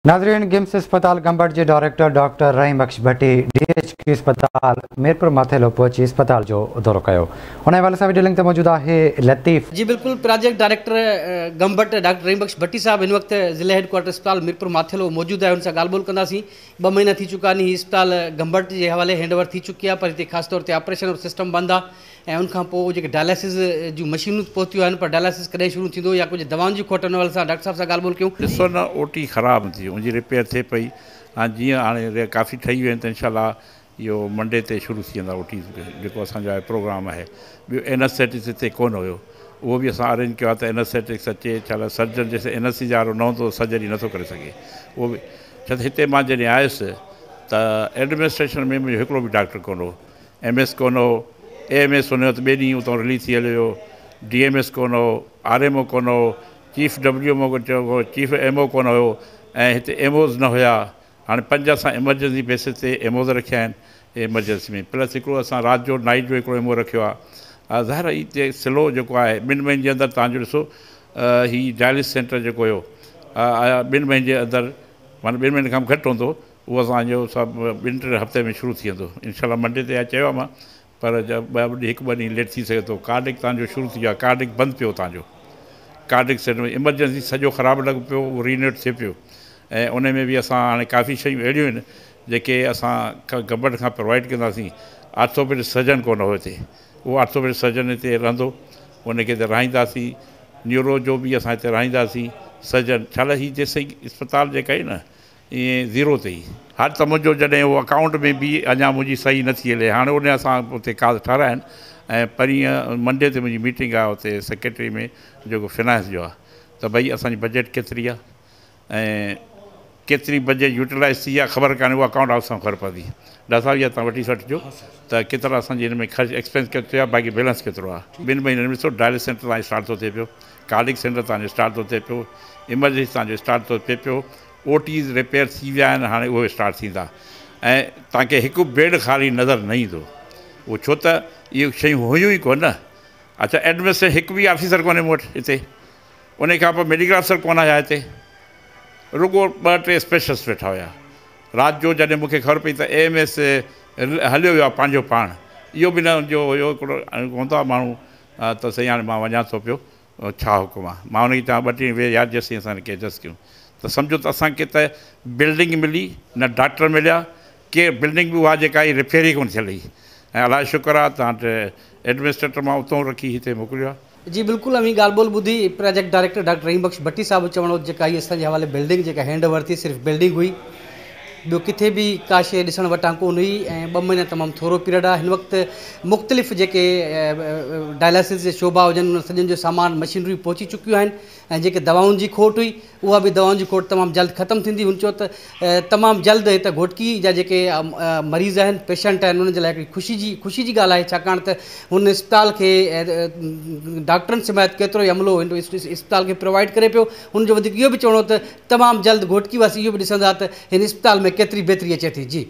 नाजरीन, गिम्स अस्पताल गंबट के डायरेक्टर डॉक्टर रहीम बख्श भट्टी DHQ अस्पताल मीरपुर माथेलो पहुंची अस्पताल जो दौरो किया। उन हवाले से डीलिंग मौजूद है लतीफ़। जी बिल्कुल, प्रोजेक्ट डायरेक्टर गंबट डॉक्टर रहीम बख्श भट्टी साहब इन वक्त ज़िले हेडक्वार्टर अस्पताल मीरपुर माथेलो मौजूद है। उनसे ॻाल्हि ॿोल कंदासीं। 2 महीना थी चुका आहिनि। हीअ अस्पताल गंबट के हवाले हैंडओवर थी चुकी है, पर हिते ख़ासि तौर ते ऑपरेशन और सिस्टम बंद है। उनखां पोइ जेके डायलिसिस जूं मशीनूं पहुतियूं आहिनि, पर डायलिसिस कॾहिं शुरू थींदो या कुछ दवाउनि जी खोट हवाले सां डॉक्टर साहब सां ॻाल्हि ॿोल कयूं। ॾिसो न, OT ख़राबु थी, उनकी रिपेयर थे पई। हाँ, जीअं हाणे काफ़ी ठही वियूं आहिनि, त इंशाल्लाह इहो मंडे ते शुरू थी वेंदा OT जेको असांजो आहे प्रोग्राम आहे। ॿियो एनेस्थेटिक्स हिते कोन हुयो, उहो बि असां अरेंज कयो आहे त एनेस्थेटिक्स अचे। छा सर्जन जैसे एनेस्थीसिया वारो न हूंदो सर्जरी नथो करे सघे। उहो बि छा हिते मां जॾहिं आयुसि त एडमिनिस्ट्रेशन में मुंहिंजो हिकिड़ो बि डॉक्टर कोन हो। MS कोन हो, AMS हुन त 2 ॾींहं उतां रिलीज़ थी हलियो। DMS कोन हो, RMO कोन हो, चीफ WMO चीफ MO कोन हुयो, ऐं हिते MOs न हुया। हाँ 5 असां एमरजेंसी बेसिस ते MOs रखिया आहिनि एमरजेंसी में, प्लस हिकिड़ो असां राति जो नाइट जो हिकिड़ो MO रखियो आहे। ज़ाहिर हिते स्लो जेको आहे 2 महीननि जे अंदरि तव्हांजो ॾिसो ही डायलिसिस सेंटर जेको हुयो 2 महीने जे अंदरि, माना 2 महीने खां घटि हूंदो, उहो असांजो सभु 2-3 हफ़्ते में शुरू थी वेंदो इंशाल्लाह। मंडे ते चयो आहे मां, पर 1-2 ॾींहं लेट थी सघे थो। कार्डिक तव्हांजो शुरू थी वियो आहे, कार्डिक बंदि पियो तव्हांजो। कार्डिक सेंटर में एमरजेंसी सॼो ख़राबु लॻो पियो, उहो रीनेट थिए पियो। ऐं उन में बि असां हाणे काफ़ी शयूं अहिड़ियूं आहिनि जेके असां गवर्नमेंट खां प्रोवाइड कंदासीं। आर्थोपेडिक सर्जन कोन हो हिते, उहो आर्थोपेडिक सर्जन हिते रहंदो, उनखे हिते रहाईंदासीं। न्यूरो जो बि असां हिते रहाईंदासीं सर्जन। छा ही जेसिताईं अस्पताल जेका आहे न ईअं ज़ीरो ते ई। हाणे त मुंहिंजो जॾहिं उहो अकाउंट में बि अञा मुंहिंजी सही नथी हले, हाणे उन असां उते काग़ज़ ठाहिराया आहिनि। ऐं परीहं मंडे ते मुंहिंजी मीटिंग आहे उते सेक्रेटरी में जेको फिनांस जो आहे, त भई असांजी बजट केतिरी आहे ऐं केतिरी बजट यूटिलाइज़ थी आहे ख़बर कान्हे। उहा अकाउंट हाउस सां ख़बर पवंदी। डॉक्टर साहब इहा तव्हां वठी वठिजो त केतिरा असांजे हिन में ख़र्च एक्सपेंस केतिरो आहे, बाक़ी बैलेंस केतिरो आहे। 2 महीननि में ॾिसो डायलिसिस सेंटर तव्हांजो स्टार्ट थो थिए पियो, कार्डिक सेंटर तव्हांजो स्टार्ट थो थिए पियो, इमरजेंसी तव्हांजो स्टार्ट थो थिए पियो, OTs रिपेयर थी विया आहिनि, हाणे उहे स्टार्ट थींदा। ऐं तव्हांखे हिकु बेड ख़ाली नज़र न ईंदो। उहो छो त इहे शयूं हुयूं ई कोन। अच्छा, एडमिनिस्ट्रेशन हिकु बि ऑफिसर कोन्हे मूं वटि हिते। उन खां पोइ मेडिकल अफसर कोन आया हिते, रुगो 2-3 स्पेशलिस्ट वेठा हुया। राति जो जॾहिं मूंखे ख़बर पई त AMS हलियो वियो आहे पंहिंजो पाण, इहो बि न जो हुयो हिकिड़ो हूंदो आहे माण्हू त सही हाणे मां वञा थो पियो, छा हुकुम आहे। मां हुनखे चवां 2 ॾींहं वेह यादि जेसीं असां हिनखे एडजस्ट कयूं। त सम्झो त असांखे त बिल्डिंग मिली न, डॉक्टर मिलिया, के बिल्डिंग बि उहा जेका आहे रिपेयर ई कोन थियल हुई। ऐं अलाए शुक्र आहे तव्हां एडमिनिस्ट्रेटर मां उतां रखी हिते मोकिलियो आहे। जी बिल्कुल, अमी ॻाल्हि ॿोल ॿुधी। प्रोजेक्ट डायरेक्टर डॉक्टर रहीम बख्श भट्टी साहब चवणो जेका हीअ असांजे हवाले बिल्डिंग जेका हैंडओवर थी, सिर्फ़ु बिल्डिंग हुई, ॿियो किथे बि का शइ ॾिसण वटां कोन हुई। ऐं 2 महीना तमामु थोरो पीरियड आहे। हिन वक़्तु मुख़्तलिफ़ जेके डायलिसिस जे शोभा हुजनि, उन सॼनि जो सामान मशीनरी पहुची चुकियूं आहिनि। ऐं जेके दवाउनि जी खोट हुई, उहा बि दवाउनि जी खोट तमामु जल्द ख़तमु थींदी। हुन चयो त तमामु जल्द हिते घोटकी जा जेके मरीज़ आहिनि, पेशेंट आहिनि, उन्हनि जे लाइ हिकिड़ी ख़ुशी जी ॻाल्हि आहे, छाकाणि त हुन अस्पताल खे डॉक्टरनि समेत केतिरो ई अमलो हिन अस्पताल खे प्रोवाइड करे पियो। हुनजो वधीक इहो बि चवणो त तमामु जल्द घोटकी वासी इहो बि ॾिसंदा त हिन अस्पताल में केतिरी बहितरी अचे थी। जी।